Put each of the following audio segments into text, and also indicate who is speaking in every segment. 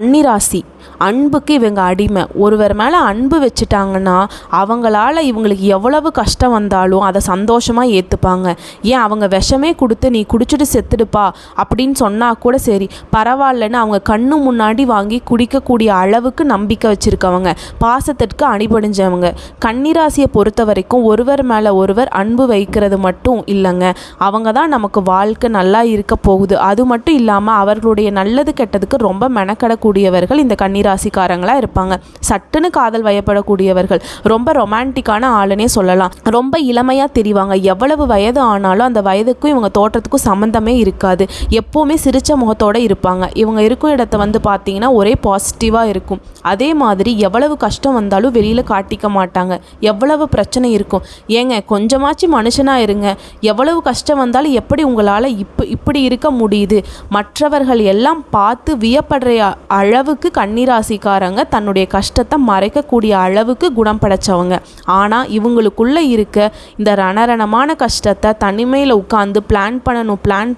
Speaker 1: கன்னிராசி அன்புக்கு இவங்க அடிமை. ஒருவர் மேலே அன்பு வச்சுட்டாங்கன்னா அவங்களால இவங்களுக்கு எவ்வளவு கஷ்டம் வந்தாலும் அதை சந்தோஷமாக ஏற்றுப்பாங்க. ஏன் அவங்க விஷமே கொடுத்து நீ குடிச்சிட்டு செத்துடுப்பா அப்படின்னு சொன்னால் கூட சரி பரவாயில்லன்னு அவங்க கண்ணு முன்னாடி வாங்கி குடிக்கக்கூடிய அளவுக்கு நம்பிக்கை வச்சுருக்கவங்க, பாசத்திற்கு அடிபடிஞ்சவங்க. கன்னிராசியை பொறுத்த வரைக்கும் ஒருவர் மேலே ஒருவர் அன்பு வைக்கிறது மட்டும் இல்லைங்க, அவங்க தான் நமக்கு வாழ்க்கை நல்லா இருக்க போகுது. அது மட்டும் இல்லாமல் அவர்களுடைய நல்லது கெட்டதுக்கு ரொம்ப மெனக்கடக்கூடியவர்கள் இந்த கன்னிராசிக்காரங்களா இருப்பாங்க. சட்டுன்னு காதல் வயப்படக்கூடியவர்கள், ரொம்ப ரொமான்டிக்கான ஆளுனே சொல்லலாம். ரொம்ப இளமையா தெரிவாங்க. எவ்வளவு வயது ஆனாலும் அந்த வயதுக்கும் இவங்க தோற்றத்துக்கும் சம்மந்தமே இருக்காது. எப்போவுமே சிரிச்ச முகத்தோட இருப்பாங்க. இவங்க இருக்கும் இடத்த பார்த்தீங்கன்னா ஒரே பாசிட்டிவாக இருக்கும். அதே மாதிரி எவ்வளவு கஷ்டம் வந்தாலும் வெளியில் காட்டிக்க மாட்டாங்க. எவ்வளவு பிரச்சனை இருக்கும், ஏங்க கொஞ்சமாச்சு மனுஷனாக இருங்க. எவ்வளவு கஷ்டம் வந்தாலும் எப்படி உங்களால் இப்படி இருக்க முடியுது, மற்றவர்கள் எல்லாம் பார்த்து வியப்படுற அளவுக்கு கன்னிராசிக்காரங்க தன்னுடைய கஷ்டத்தை மறைக்கக்கூடிய அளவுக்கு குணம் படைச்சவங்க. ஆனால் இவங்களுக்குள்ளே இருக்க இந்த ரணரணமான கஷ்டத்தை தனிமையில் உட்காந்து பிளான்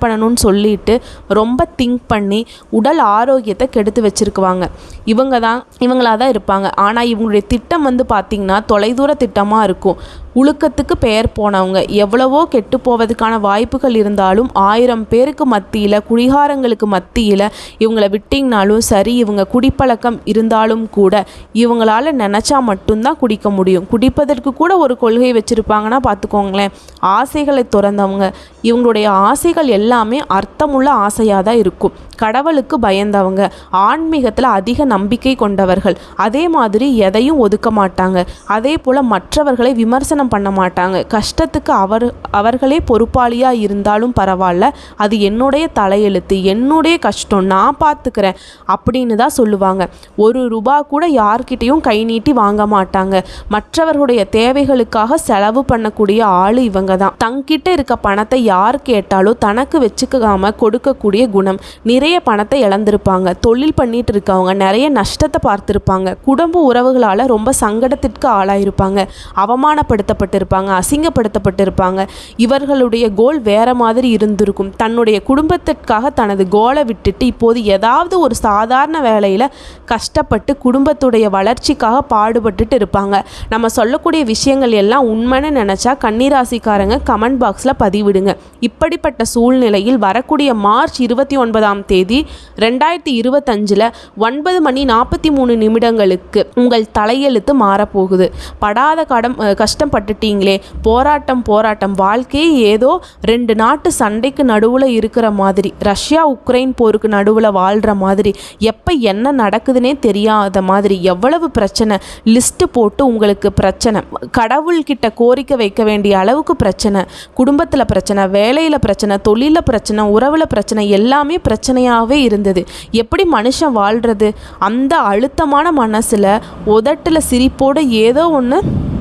Speaker 1: பண்ணணும்னு சொல்லிட்டு ரொம்ப திங்க் பண்ணி உடல் ஆரோக்கியத்தை கெடுத்து வச்சுருக்குவாங்க. இவங்களாக தான் இருப்பாங்க. ஆனால் இவங்களுடைய திட்டம் பார்த்திங்கன்னா தொலைதூர திட்டமாக இருக்கும். உழுக்கத்துக்கு பெயர் போனவங்க. எவ்வளவோ கெட்டு போவதுக்கான வாய்ப்புகள் இருந்தாலும் 1000 பேருக்கு மத்தியில், குடிகாரங்களுக்கு மத்தியில் இவங்களை விட்டிங்கனாலும் சரி, இவங்க குடிப்பழக்கம் இருந்தாலும் கூட இவங்களால் நினச்சா மட்டும்தான் குடிக்க முடியும். குடிப்பதற்கு கூட ஒரு கொள்கை வச்சுருப்பாங்கன்னா பார்த்துக்கோங்களேன். ஆசைகளை துறந்தவங்க. இவங்களுடைய ஆசைகள் எல்லாமே அர்த்தமுள்ள ஆசையாக தான் இருக்கும். கடவுளுக்கு பயந்தவங்க, ஆன்மீகத்தில் அதிக நம்பிக்கை கொண்டவர்கள். அதே மாதிரி எதையும் ஒதுக்க மாட்டாங்க. அதே போல் மற்றவர்களை விமர்சனம் பண்ண மாட்டாங்க. கஷ்டத்துக்கு அவர்களே பொறுப்பாளியாக இருந்தாலும் பரவாயில்ல, அது என்னுடைய தலையெழுத்து, என்னுடைய கஷ்டம், நான் பார்த்துக்கிறேன் அப்படின்னு தான் சொல்லுவாங்க. ₹1 கூட யார்கிட்டையும் கை நீட்டி வாங்க மாட்டாங்க. மற்றவர்களுடைய தேவைகளுக்காக செலவு பண்ணக்கூடிய ஆள் இவங்க தான். தங்கிட்ட இருக்க பணத்தை யார் கேட்டாலும் தனக்கு வச்சுக்காம கொடுக்கக்கூடிய குணம். நிறைய பணத்தை இழந்திருப்பாங்க. தொழில் பண்ணிட்டு இருக்கவங்க நிறைய நஷ்டத்தை பார்த்துருப்பாங்க. குடும்ப உறவுகளால் ரொம்ப சங்கடத்திற்கு ஆளாயிருப்பாங்க. அவமானப்படுத்தப்பட்டிருப்பாங்க, அசிங்கப்படுத்தப்பட்டிருப்பாங்க. இவர்களுடைய கோல் வேற மாதிரி இருந்திருக்கும். தன்னுடைய குடும்பத்திற்காக தனது கோலை விட்டுட்டு இப்போது ஏதாவது ஒரு சாதாரண வேலையில் கஷ்டப்பட்டு குடும்பத்துடைய வளர்ச்சிக்காக பாடுபட்டுட்டு இருப்பாங்க. நம்ம சொல்லக்கூடிய விஷயங்கள் எல்லாம் உண்மைன்னு நினச்சா கன்னிராசிக்காரங்க கமெண்ட் பாக்ஸில் பதிவிடுங்க. இப்படிப்பட்ட சூழ்நிலையில் வரக்கூடிய மார்ச் 29ஆம் தேதி 2025 9:43 உங்கள் தலையெழுத்து மாறப்போகுது. படாத கஷ்டப்பட்டுட்டீங்களே, போராட்டம், வாழ்க்கையே ஏதோ 2 நாட்டு சண்டைக்கு நடுவில் இருக்கிற மாதிரி, ரஷ்யா உக்ரைன் போருக்கு நடுவில் வாழ்கிற மாதிரி, எப்போ என்ன நடக்குதுன்னே தெரியாத மாதிரி, எவ்வளவு பிரச்சனை லிஸ்ட்டு போட்டு உங்களுக்கு பிரச்சனை, கடவுள்கிட்ட கோரிக்கை வைக்க வேண்டிய அளவுக்கு பிரச்சனை, குடும்பத்தில் பிரச்சனை, வேலையில் பிரச்சனை, தொழிலில் பிரச்சனை, உறவில் பிரச்சனை, எல்லாமே பிரச்சனையாகவே இருந்தது. எப்படி மனுஷன் வாழ்கிறது? அந்த அழுத்தமான மனசில் உதட்டில் சிரிப்போடு ஏதோ ஒன்று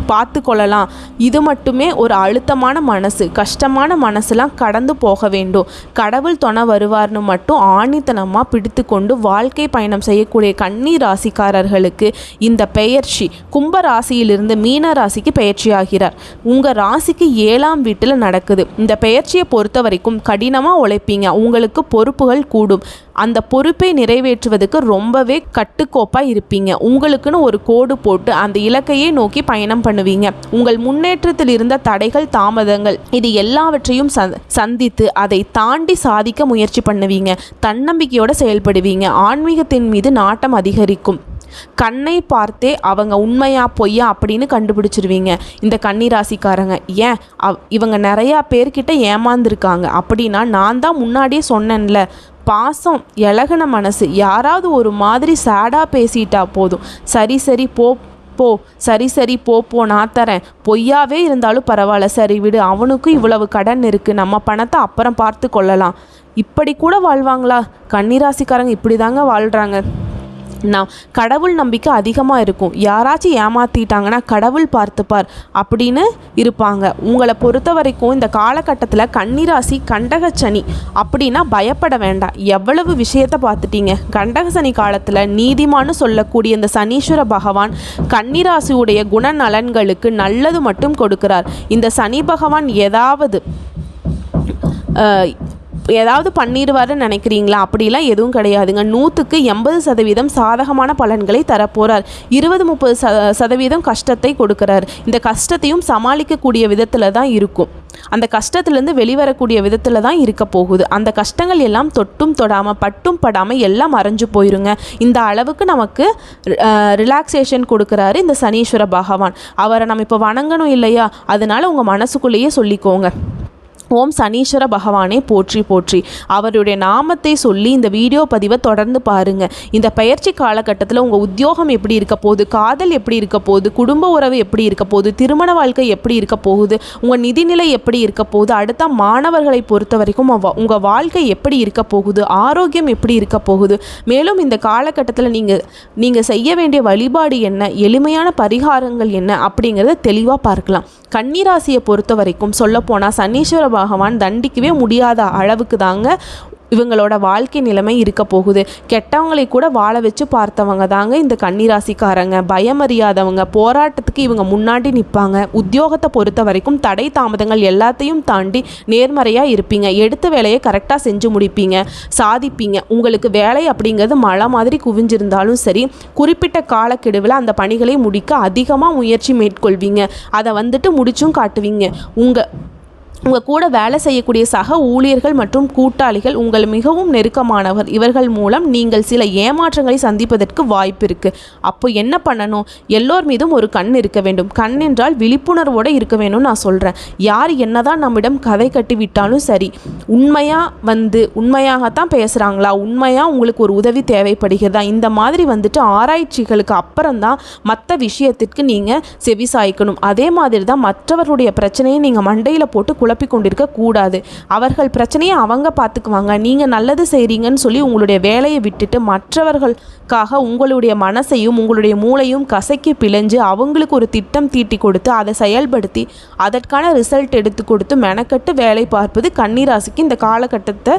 Speaker 1: பார்த்து கொள்ளலாம். இது மட்டுமே ஒரு அழுத்தமான மனசு, கஷ்டமான மனசுலாம் கடந்து போக வேண்டும். கடவுள் துணை வருவார்னு மட்டும் ஆணித்தனமாக பிடித்து கொண்டு வாழ்க்கை பயணம் செய்யக்கூடிய கன்னி ராசிக்காரர்களுக்கு இந்த பெயர்ச்சி கும்ப ராசியிலிருந்து மீன ராசிக்கு பெயர்ச்சி ஆகிறார். உங்கள் ராசிக்கு 7ஆம் வீட்டில் நடக்குது. இந்த பெயர்ச்சியை பொறுத்த வரைக்கும் கடினமாக உழைப்பீங்க. உங்களுக்கு பொறுப்புகள் கூடும். அந்த பொறுப்பை நிறைவேற்றுவதற்கு ரொம்பவே கட்டுக்கோப்பாக இருப்பீங்க. உங்களுக்குன்னு ஒரு கோடு போட்டு அந்த இலக்கையே நோக்கி பயணம் பண்ணுவீங்க. உங்கள் முன்னேற்றத்தில் இருந்த தடைகள், தாமதங்கள் இது எல்லாவற்றையும் சந்தித்து அதை தாண்டி சாதிக்க முயற்சி பண்ணுவீங்க. தன்னம்பிக்கையோடு செயல்படுவீங்க. ஆன்மீகத்தின் மீது நாட்டம் அதிகரிக்கும். கண்ணை பார்த்தே அவங்க உண்மையா பொய்யா அப்படின்னு கண்டுபிடிச்சிருவீங்க இந்த கன்னிராசிக்காரங்க. ஏன் இவங்க நிறையா பேர்கிட்ட ஏமாந்துருக்காங்க அப்படின்னா நான் தான் முன்னாடியே சொன்னேன்ல, பாசம், இலகுன மனசு, யாராவது ஒரு மாதிரி சேடாக பேசிட்டா போதும், சரி போ நான் தரேன், பொய்யாவே இருந்தாலும் பரவாயில்ல, சரி விடு, அவனுக்கும் இவ்வளவு கடன் இருக்குது, நம்ம பணத்தை அப்புறம் பார்த்து கொள்ளலாம், இப்படி கூட வாழ்வாங்களா? கன்னிராசிக்காரங்க இப்படி தாங்க வாழ்கிறாங்க. கடவுள் நம்பிக்கை அதிகமாக இருக்கும். யாராச்சும் ஏமாற்றிட்டாங்கன்னா கடவுள் பார்த்துப்பார் அப்படின்னு இருப்பாங்க. உங்களை பொறுத்த வரைக்கும் இந்த காலகட்டத்தில் கன்னிராசி கண்டகச்சனி அப்படின்னா பயப்பட வேண்டாம். எவ்வளவு விஷயத்தை பார்த்துட்டீங்க. கண்டகசனி காலத்தில் நீதிமான்னு சொல்லக்கூடிய இந்த சனீஸ்வர பகவான் கன்னிராசியுடைய குணநலன்களுக்கு நல்லது மட்டும் கொடுக்கிறார். இந்த சனி பகவான் ஏதாவது ஏதாவது பண்ணிடுவாருன்னு நினைக்கிறீங்களா? அப்படிலாம் எதுவும் கிடையாதுங்க. 100க்கு 80% சாதகமான பலன்களை தரப்போகிறார். 20-30% கஷ்டத்தை கொடுக்குறார். இந்த கஷ்டத்தையும் சமாளிக்கக்கூடிய விதத்தில் தான் இருக்கும். அந்த கஷ்டத்துலேருந்து வெளிவரக்கூடிய விதத்தில் தான் இருக்க போகுது. அந்த கஷ்டங்கள் எல்லாம் தொட்டும் தொடாமல் பட்டும் படாமல் எல்லாம் மறைஞ்சு போயிருங்க. இந்த அளவுக்கு நமக்கு ரிலாக்ஸேஷன் கொடுக்குறாரு இந்த சனீஸ்வர பகவான். அவரை நம்ம இப்போ வணங்கணும் இல்லையா? அதனால உங்கள் மனசுக்குள்ளேயே சொல்லிக்கோங்க, ஓம் சனீஸ்வர பகவானே போற்றி போற்றி. அவருடைய நாமத்தை சொல்லி இந்த வீடியோ பதிவை தொடர்ந்து பாருங்கள். இந்த பயிற்சி காலகட்டத்தில் உங்கள் உத்தியோகம் எப்படி இருக்க போகுது, காதல் எப்படி இருக்க போகுது, குடும்ப உறவு எப்படி இருக்க போகுது, திருமண வாழ்க்கை எப்படி இருக்க போகுது, உங்கள் நிதிநிலை எப்படி இருக்க போகுது, அடுத்த மாணவர்களை பொறுத்த வரைக்கும் உங்கள் வாழ்க்கை எப்படி இருக்க போகுது, ஆரோக்கியம் எப்படி இருக்க போகுது, மேலும் இந்த காலகட்டத்தில் நீங்கள் செய்ய வேண்டிய வழிபாடு என்ன, எளிமையான பரிகாரங்கள் என்ன அப்படிங்கிறத தெளிவாக பார்க்கலாம். கன்னிராசியை பொறுத்த வரைக்கும் சொல்லப்போனால் சனீஸ்வர பகவான் தண்டிக்கவே முடியாத அளவுக்கு தாங்க இவங்களோட வாழ்க்கை நிலைமை இருக்க போகுது. கெட்டவங்களை கூட வாழ வச்சு பார்த்தவங்க தாங்க இந்த கன்னிராசிக்காரங்க. பயமறியாதவங்க, போராட்டத்துக்கு இவங்க முன்னாடி நிற்பாங்க. உத்தியோகத்தை பொறுத்த வரைக்கும் தடை தாமதங்கள் எல்லாத்தையும் தாண்டி நேர்மறையாக இருப்பீங்க. எடுத்த வேலையை கரெக்டாக செஞ்சு முடிப்பீங்க, சாதிப்பீங்க. உங்களுக்கு வேலை அப்படிங்கிறது மழை மாதிரி குவிஞ்சிருந்தாலும் சரி, குறிப்பிட்ட காலக்கெடுவில் அந்த பணிகளை முடிக்க அதிகமாக முயற்சி மேற்கொள்வீங்க. அதை முடிச்சும் காட்டுவீங்க. உங்கள் கூட வேலை செய்யக்கூடிய சக ஊழியர்கள் மற்றும் கூட்டாளிகள் உங்கள் மிகவும் நெருக்கமானவர். இவர்கள் மூலம் நீங்கள் சில ஏமாற்றங்களை சந்திப்பதற்கு வாய்ப்பு இருக்குது. அப்போ என்ன பண்ணணும்? எல்லோர் மீதும் ஒரு கண் இருக்க வேண்டும். கண் என்றால் விழிப்புணர்வோடு இருக்க வேணும்னு நான் சொல்கிறேன். யார் என்னதான் நம்மிடம் கதை கட்டி விட்டாலும் சரி, உண்மையாகத்தான் பேசுகிறாங்களா, உண்மையாக உங்களுக்கு ஒரு உதவி தேவைப்படுகிறதா, இந்த மாதிரி ஆராய்ச்சிகளுக்கு அப்புறம்தான் மற்ற விஷயத்திற்கு நீங்கள் செவிசாய்க்கணும். அதே மாதிரி தான் மற்றவர்களுடைய பிரச்சனையை நீங்கள் மண்டையில் போட்டு கொண்டிருக்க கூடாது. அவர்கள் பிரச்சனையை அவங்க பார்த்துக்குவாங்க. நீங்கள் நல்லது செய்கிறீங்கன்னு சொல்லி உங்களுடைய வேலையை விட்டுட்டு மற்றவர்களுக்காக உங்களுடைய மனசையும் உங்களுடைய மூளையும் கசக்கி பிழைஞ்சு அவங்களுக்கு ஒரு திட்டம் தீட்டி கொடுத்து அதை செயல்படுத்தி அதற்கான ரிசல்ட் எடுத்து கொடுத்து மெனக்கட்டு வேலை பார்ப்பது கன்னிராசிக்கு இந்த காலகட்டத்தை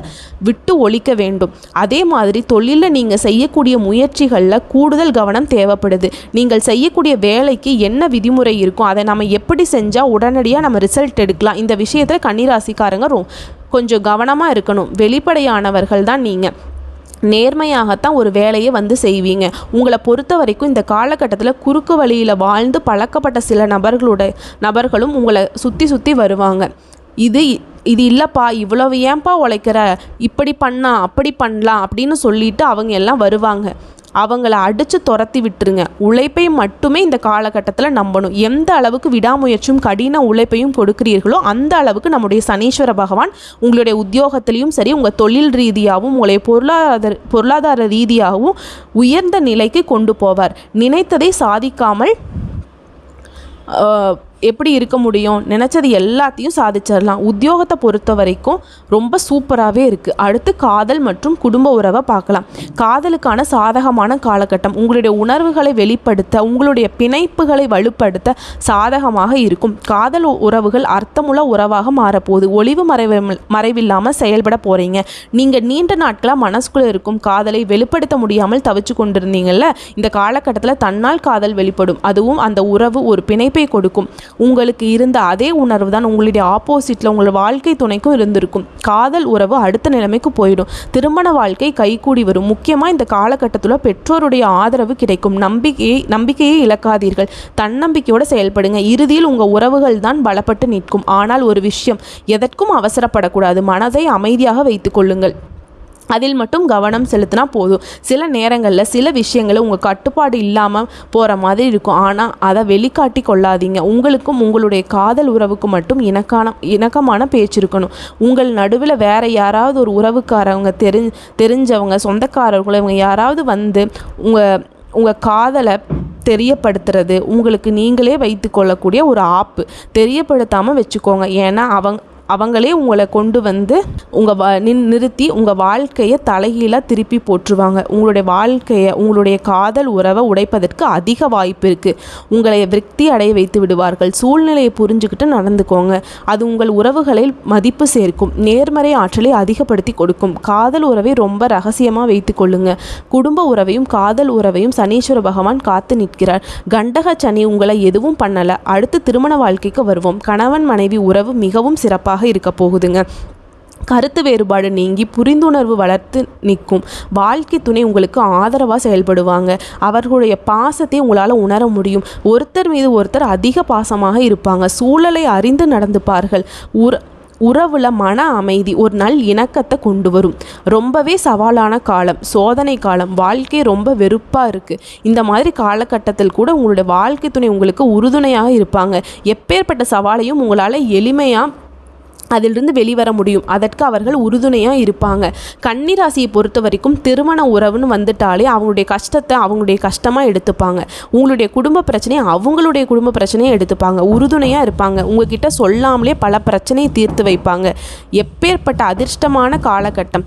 Speaker 1: விட்டு ஒழிக்க வேண்டும். அதே மாதிரி தொழிலில் நீங்கள் செய்யக்கூடிய முயற்சிகளில் கூடுதல் கவனம் தேவைப்படுது. நீங்கள் செய்யக்கூடிய வேலைக்கு என்ன விதிமுறை இருக்கும், அதை நம்ம எப்படி செஞ்சால் உடனடியாக நம்ம ரிசல்ட் எடுக்கலாம், இந்த விஷயத்தில் கன்னிராசிக்காரங்க கொஞ்சம் கவனமாக இருக்கணும். வெளிப்படையானவர்கள் தான் நீங்கள். நேர்மையாகத்தான் ஒரு வேலையை செய்வீங்க. உங்களை பொறுத்த வரைக்கும் இந்த காலகட்டத்தில் குறுக்கு வழியில் வாழ்ந்து பழக்கப்பட்ட சில நபர்களும் உங்களை சுற்றி வருவாங்க. இது இல்லைப்பா, இவ்வளவு ஏன்பா உழைக்கிற, இப்படி அப்படி பண்ணலாம் அப்படின்னு சொல்லிட்டு அவங்க எல்லாம் வருவாங்க. அவங்கள அடித்து துரத்தி விட்டுருங்க. உழைப்பை மட்டுமே இந்த காலகட்டத்தில் நம்பணும். எந்த அளவுக்கு விடாமுயற்சியும் கடின உழைப்பையும் கொடுக்கிறீர்களோ அந்த அளவுக்கு நம்முடைய சனீஸ்வர பகவான் உங்களுடைய உத்தியோகத்திலையும் சரி, உங்கள் தொழில் ரீதியாகவும் உங்களுடைய பொருளாதார ரீதியாகவும் உயர்ந்த நிலைக்கு கொண்டு போவார். நினைத்ததை சாதிக்காமல் எப்படி இருக்க முடியும்? நினச்சது எல்லாத்தையும் சாதிச்சிடலாம். உத்தியோகத்தை பொறுத்த வரைக்கும் ரொம்ப சூப்பராகவே இருக்குது. அடுத்து காதல் மற்றும் குடும்ப உறவை பார்க்கலாம். காதலுக்கான சாதகமான காலகட்டம். உங்களுடைய உணர்வுகளை வெளிப்படுத்த, உங்களுடைய பிணைப்புகளை வலுப்படுத்த சாதகமாக இருக்கும். காதல் உறவுகள் அர்த்தமுள்ள உறவாக மாறப்போகுது. ஒளிவு மறைவில்லாமல் செயல்பட போகிறீங்க. நீங்கள் நீண்ட நாட்களாக மனசுக்குள்ளே இருக்கும் காதலை வெளிப்படுத்த முடியாமல் தவிச்சு கொண்டிருந்தீங்கல்ல, இந்த காலகட்டத்தில் தன்னால் காதல் வெளிப்படும். அதுவும் அந்த உறவு ஒரு பிணைப்பை கொடுக்கும். உங்களுக்கு இருந்த அதே உணர்வு தான் உங்களுடைய ஆப்போசிட்டில் உங்கள் வாழ்க்கை துணைக்கும் இருந்திருக்கும். காதல் உறவு அடுத்த நிலைமைக்கு போயிடும். திருமண வாழ்க்கை கைகூடி வரும். முக்கியமாக இந்த காலகட்டத்தில் பெற்றோருடைய ஆதரவு கிடைக்கும். நம்பிக்கையை இழக்காதீர்கள். தன்னம்பிக்கையோடு செயல்படுங்க. இறுதியில் உங்கள் உறவுகள் தான் பலப்பட்டு நிற்கும். ஆனால் ஒரு விஷயம், எதற்கும் அவசரப்படக்கூடாது. மனதை அமைதியாக வைத்துக் கொள்ளுங்கள். அதில் மட்டும் கவனம் செலுத்தினா போதும். சில நேரங்களில் சில விஷயங்களை உங்கள் கட்டுப்பாடு இல்லாமல் போகிற மாதிரி இருக்கும். ஆனால் அதை வெளிக்காட்டி கொள்ளாதீங்க. உங்களுக்கும் உங்களுடைய காதல் உறவுக்கு மட்டும் இணக்கமான பேச்சு இருக்கணும். உங்கள் நடுவில் வேறு யாராவது ஒரு உறவுக்காரவங்க தெரிஞ்சவங்க சொந்தக்காரர்கள் இவங்க யாராவது உங்கள் காதலை தெரியப்படுத்துறது உங்களுக்கு நீங்களே வைத்து கொள்ளக்கூடிய ஒரு ஆப்பு. தெரியப்படுத்தாமல் வச்சுக்கோங்க. ஏன்னா அவங்களே உங்களை கொண்டு நிறுத்தி உங்கள் வாழ்க்கையை தலைகீழாக திருப்பி போட்டுருவாங்க. உங்களுடைய வாழ்க்கையை, உங்களுடைய காதல் உறவை உடைப்பதற்கு அதிக வாய்ப்பு இருக்குது. உங்களை விருத்தி அடைய வைத்து விடுவார்கள். சூழ்நிலையை புரிஞ்சுக்கிட்டு நடந்துக்கோங்க. அது உங்கள் உறவுகளை மதிப்பு சேர்க்கும். நேர்மறை ஆற்றலை அதிகப்படுத்தி கொடுக்கும். காதல் உறவை ரொம்ப ரகசியமாக வைத்து கொள்ளுங்க. குடும்ப உறவையும் காதல் உறவையும் சனீஸ்வர பகவான் காத்து நிற்கிறார். கண்டக சனி உங்களை எதுவும் பண்ணலை. அடுத்து திருமண வாழ்க்கைக்கு வருவோம். கணவன் மனைவி உறவு மிகவும் சிறப்பாக இருக்க போகுதுங்க. கருத்து வேறுபாடு நீங்கி புரிந்துணர்வு வளர்த்து நிற்கும். வாழ்க்கை துணை உங்களுக்கு ஆதரவாக செயல்படுவாங்க. அவர்களுடைய பாசத்தை உங்களால் உணர முடியும். ஒருத்தர் மீது ஒருத்தர் அதிக பாசமாக இருப்பாங்க. சூழலை அறிந்து நடந்துப்பார்கள். உறவுல மன அமைதி, ஒரு நல் இணக்கத்தை கொண்டு வரும். ரொம்பவே சவாலான காலம், சோதனை காலம், வாழ்க்கை ரொம்ப வெறுப்பாக இருக்குது. இந்த மாதிரி காலகட்டத்தில் கூட உங்களுடைய வாழ்க்கை துணை உங்களுக்கு உறுதுணையாக இருப்பாங்க. எப்பேற்பட்ட சவாலையும் உங்களால் எளிமையாக அதிலிருந்து வெளிவர முடியும். அதற்கு அவர்கள் உறுதுணையாக இருப்பாங்க. கன்னிராசியை பொறுத்த வரைக்கும் திருமண உறவுன்னு வந்துட்டாலே அவங்களுடைய கஷ்டத்தை அவங்களுடைய கஷ்டமாக எடுத்துப்பாங்க. உங்களுடைய குடும்ப பிரச்சனையை அவங்களுடைய குடும்ப பிரச்சனையை எடுத்துப்பாங்க. உறுதுணையாக இருப்பாங்க. உங்ககிட்ட சொல்லாமலே பல பிரச்சனையை தீர்த்து வைப்பாங்க. எப்பேற்பட்ட அதிர்ஷ்டமான காலகட்டம்.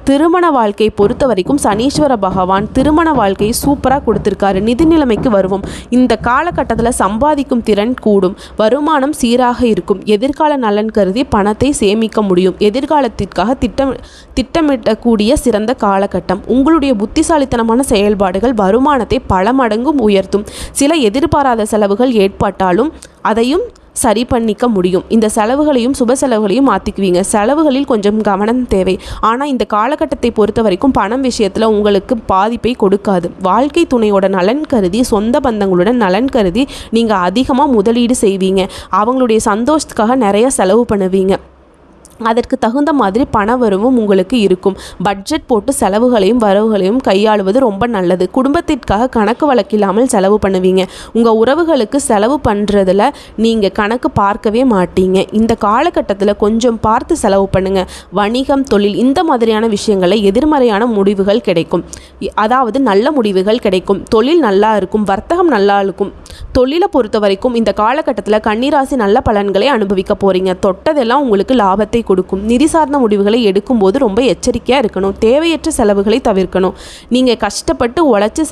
Speaker 1: திருமண வாழ்க்கையை பொறுத்த வரைக்கும் சனீஸ்வர பகவான் திருமண வாழ்க்கையை சூப்பராக கொடுத்துருக்காரு. நிதி நிலைமைக்கு வருவோம். இந்த காலகட்டத்தில் சம்பாதிக்கும் திறன் கூடும். வருமானம் சீராக இருக்கும். எதிர்கால நலன் கருதி பணத்தை சேமிக்க முடியும். எதிர்காலத்திற்காக திட்டமிடக்கூடிய சிறந்த காலகட்டம். உங்களுடைய புத்திசாலித்தனமான செயல்பாடுகள் வருமானத்தை பல மடங்கும் உயர்த்தும். சில எதிர்பாராத செலவுகள் ஏற்பட்டாலும் அதையும் சரி பண்ணிக்க முடியும். இந்த செலவுகளையும் சுப செலவுகளையும் மாற்றிக்குவீங்க. செலவுகளில் கொஞ்சம் கவனம் தேவை. ஆனால் இந்த காலகட்டத்தை பொறுத்த வரைக்கும் பணம் விஷயத்தில் உங்களுக்கு பாதிப்பை கொடுக்காது. வாழ்க்கை துணையோட நலன் கருதி, சொந்த பந்தங்களுடன் நலன் கருதி நீங்கள் அதிகமாக முதலீடு செய்வீங்க. அவங்களுடைய சந்தோஷத்துக்காக நிறைய செலவு பண்ணுவீங்க. அதற்கு தகுந்த மாதிரி பண வரவும் உங்களுக்கு இருக்கும். பட்ஜெட் போட்டு செலவுகளையும் வரவுகளையும் கையாளுவது ரொம்ப நல்லது. குடும்பத்திற்காக கணக்கு வழக்கில்லாமல் செலவு பண்ணுவீங்க. உங்கள் உறவுகளுக்கு செலவு பண்ணுறதுல நீங்கள் கணக்கு பார்க்கவே மாட்டீங்க. இந்த காலகட்டத்தில் கொஞ்சம் பார்த்து செலவு பண்ணுங்கள். வணிகம், தொழில் இந்த மாதிரியான விஷயங்களில் எதிர்மறையான முடிவுகள் கிடைக்கும். அதாவது நல்ல முடிவுகள் கிடைக்கும். தொழில் நல்லா இருக்கும். வர்த்தகம் நல்லா இருக்கும். தொழிலை பொறுத்த வரைக்கும் இந்த காலகட்டத்தில் கன்னிராசி நல்ல பலன்களை அனுபவிக்க போகிறீங்க. தொட்டதெல்லாம் உங்களுக்கு லாபத்தை கொடுக்கும். நிதி சார்ந்த முடிவுகளை எடுக்கும்போது ரொம்ப எச்சரிக்கையாக இருக்கணும். தேவையற்ற செலவுகளை தவிர்க்கணும். நீங்கள் கஷ்டப்பட்டு உழைச்சி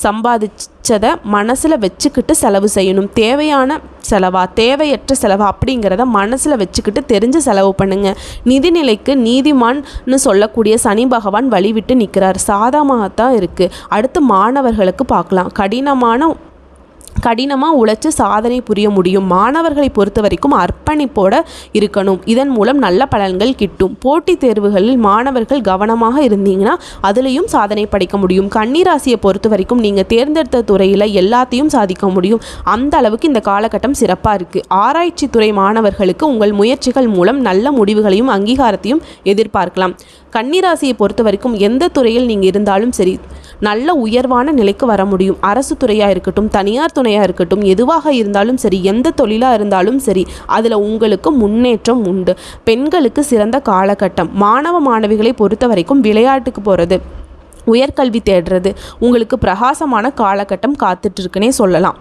Speaker 1: சம்பாதிச்சதை மனசில் வச்சுக்கிட்டு செலவு செய்யணும். தேவையான செலவா தேவையற்ற செலவா அப்படிங்கிறத மனசில் வச்சுக்கிட்டு தெரிஞ்சு செலவு பண்ணுங்கள். நிதிநிலைக்கு நீதிமான்னு சொல்லக்கூடிய சனி பகவான் வழிவிட்டு நிற்கிறார். சாதகமாகத்தான் இருக்குது. அடுத்து மாணவர்களுக்கு பார்க்கலாம். கடினமாக உழைச்சி சாதனை புரிய முடியும். மாணவர்களை பொறுத்த வரைக்கும் அர்ப்பணிப்போட இருக்கணும். இதன் மூலம் நல்ல பலன்கள் கிட்டும். போட்டித் தேர்வுகளில் மாணவர்கள் கவனமாக இருந்தீங்கன்னா அதுலேயும் சாதனை படைக்க முடியும். கன்னிராசியை பொறுத்த வரைக்கும் நீங்கள் தேர்ந்தெடுத்த துறையில் எல்லாத்தையும் சாதிக்க முடியும். அந்த அளவுக்கு இந்த காலகட்டம் சிறப்பாக இருக்குது. ஆராய்ச்சி துறை மாணவர்களுக்கு உங்கள் முயற்சிகள் மூலம் நல்ல முடிவுகளையும் அங்கீகாரத்தையும் எதிர்பார்க்கலாம். கன்னிராசியை பொறுத்த வரைக்கும் எந்த துறையில் நீங்கள் இருந்தாலும் சரி நல்ல உயர்வான நிலைக்கு வர முடியும். அரசு துறையாக இருக்கட்டும், தனியார் துணையாக இருக்கட்டும், எதுவாக இருந்தாலும் சரி, எந்த தொழிலாக இருந்தாலும் சரி, அதில் உங்களுக்கு முன்னேற்றம் உண்டு. பெண்களுக்கு சிறந்த காலகட்டம். மாணவ மாணவிகளை பொறுத்த வரைக்கும் விளையாட்டுக்கு போகிறது, உயர்கல்வி தேடுறது உங்களுக்கு பிரகாசமான காலகட்டம் காத்துட்ருக்குன்னே சொல்லலாம்.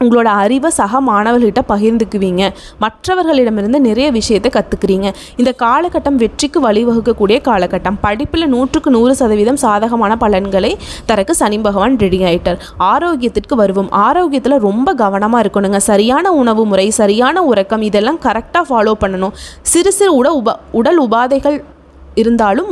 Speaker 1: உங்களோட அறிவை சக மாணவர்கிட்ட பகிர்ந்துக்குவீங்க. மற்றவர்களிடமிருந்து நிறைய விஷயத்தை கற்றுக்குறீங்க. இந்த காலகட்டம் வெற்றிக்கு வழிவகுக்கக்கூடிய காலகட்டம். படிப்பில் 100% சாதகமான பலன்களை தரக்கு சனி பகவான் ரெடி ஆகிட்டார். ஆரோக்கியத்திற்கு வருவோம். ஆரோக்கியத்தில் ரொம்ப கவனமாக இருக்கணுங்க. சரியான உணவு முறை, சரியான உறக்கம் இதெல்லாம் கரெக்டாக ஃபாலோ பண்ணணும். சிறு சிறு உடல் உபாதைகள் இருந்தாலும்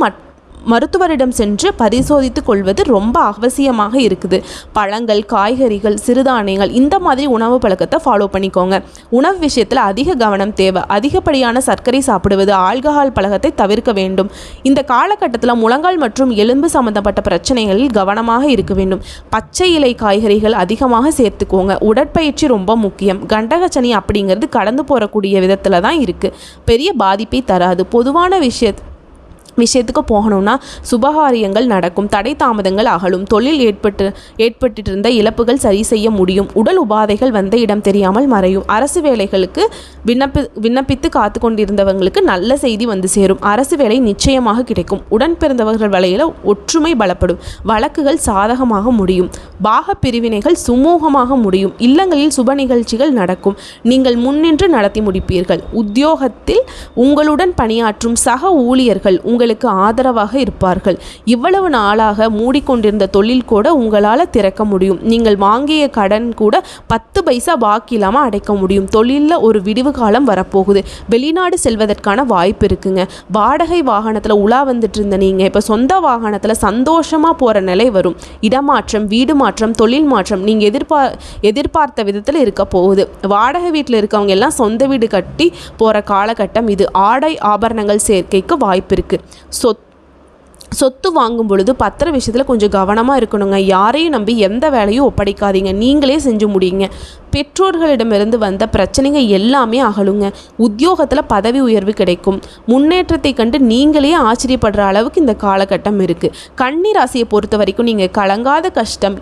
Speaker 1: மருத்துவரிடம் சென்று பரிசோதித்து கொள்வது ரொம்ப அவசியமாக இருக்குது. பழங்கள், காய்கறிகள், சிறுதானியங்கள் இந்த மாதிரி உணவு பழக்கத்தை ஃபாலோ பண்ணிக்கோங்க. உணவு விஷயத்தில் அதிக கவனம் தேவை. அதிகப்படியான சர்க்கரை சாப்பிடுவது, ஆல்கஹால் பழக்கத்தை தவிர்க்க வேண்டும். இந்த காலகட்டத்தில் முழங்கால் மற்றும் எலும்பு சம்பந்தப்பட்ட பிரச்சனைகளில் கவனமாக இருக்க வேண்டும். பச்சை இலை காய்கறிகள் அதிகமாக சேர்த்துக்கோங்க. உடற்பயிற்சி ரொம்ப முக்கியம். கண்டகச்சனி அப்படிங்கிறது கடந்து போகக்கூடிய விதத்தில் தான் இருக்குது. பெரிய பாதிப்பை தராது. பொதுவான விஷயத்துக்கு போகணும்னா சுபகாரியங்கள் நடக்கும். தடை தாமதங்கள் அகலும். தொழில் ஏற்பட்டிருந்த இழப்புகள் சரி செய்ய முடியும். உடல் உபாதைகள் வந்த இடம் தெரியாமல் மறையும். அரசு வேலைகளுக்கு விண்ணப்பித்து காத்து கொண்டிருந்தவங்களுக்கு நல்ல செய்தி வந்து சேரும். அரசு வேலை நிச்சயமாக கிடைக்கும். உடன் பிறந்தவர்கள் வலையில் ஒற்றுமை பலப்படும். வழக்குகள் சாதகமாக முடியும். பாக பிரிவினைகள் சுமூகமாக முடியும். இல்லங்களில் சுப நிகழ்ச்சிகள் நடக்கும். நீங்கள் முன்னின்று நடத்தி முடிப்பீர்கள். உத்தியோகத்தில் உங்களுடன் பணியாற்றும் சக ஊழியர்கள் உங்களுக்கு உங்களுக்கு ஆதரவாக இருப்பார்கள். இவ்வளவு நாளாக மூடிக்கொண்டிருந்த தொழில் கூட உங்களால் திறக்க முடியும். நீங்கள் வாங்கிய கடன் கூட 10 பைசா பாக்கி இல்லாமல் அடைக்க முடியும். தொழிலில் ஒரு விடிவு காலம் வரப்போகுது. வெளிநாடு செல்வதற்கான வாய்ப்பு இருக்குங்க. வாடகை வாகனத்தில் உலா வந்துட்டு இருந்த நீங்கள் இப்போ சொந்த வாகனத்தில் சந்தோஷமாக போகிற நிலை வரும். இடமாற்றம், வீடு மாற்றம், தொழில் மாற்றம் நீங்கள் எதிர்பார்த்த விதத்தில் இருக்க போகுது. வாடகை வீட்டில் இருக்கவங்க எல்லாம் சொந்த வீடு கட்டி போகிற காலகட்டம் இது. ஆடை ஆபரணங்கள் சேர்க்கைக்கு வாய்ப்பு இருக்குது. சொத்து வாங்கும் பொழுது பத்திர விஷயத்தில் கொஞ்சம் கவனமாக இருக்கணுங்க. யாரையும் நம்பி எந்த வேலையும் ஒப்படைக்காதீங்க. நீங்களே செஞ்சு முடியுங்க. பெற்றோர்களிடமிருந்து வந்த பிரச்சனைங்க எல்லாமே அகலுங்க. உத்தியோகத்தில் பதவி உயர்வு கிடைக்கும். முன்னேற்றத்தை கண்டு நீங்களே ஆச்சரியப்படுற அளவுக்கு இந்த காலகட்டம் இருக்குது. கன்னி ராசியை பொறுத்த வரைக்கும் நீங்கள் கலங்காத கஷ்டம்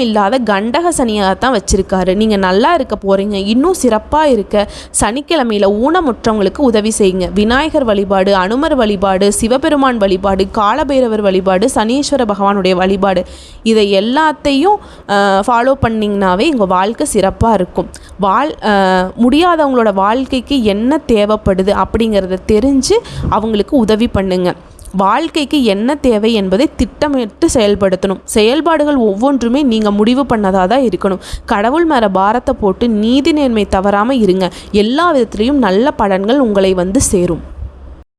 Speaker 1: இல்லாத கண்டக சனியாக தான் வச்சுருக்காரு. நீங்கள் நல்லா இருக்க போகிறீங்க. இன்னும் சிறப்பாக இருக்க சனிக்கிழமையில் ஊனமுற்றவங்களுக்கு உதவி செய்யுங்க. விநாயகர் வழிபாடு, அனுமர் வழிபாடு, சிவபெருமான் வழிபாடு, காலபைரவர் வழிபாடு, சனீஸ்வர பகவானுடைய வழிபாடு, இதை எல்லாத்தையும் ஃபாலோ பண்ணிங்கனாவே உங்கள் வாழ்க்கை சிறப்பாக இருக்கும். முடியாதவங்களோட வாழ்க்கைக்கு என்ன தேவைப்படுது அப்படிங்கிறத தெரிஞ்சு அவங்களுக்கு உதவி பண்ணுங்க. வாழ்க்கைக்கு என்ன தேவை என்பதை திட்டமிட்டு செயல்படுத்தணும். செயல்பாடுகள் ஒவ்வொன்றுமே நீங்கள் முடிவு பண்ணதாக தான் இருக்கணும். கடவுள் மேலே பாரத்தை போட்டு நீதி நேர்மை தவறாமல் இருங்க. எல்லா விதத்துலேயும் நல்ல பலன்கள் உங்களை வந்து சேரும்.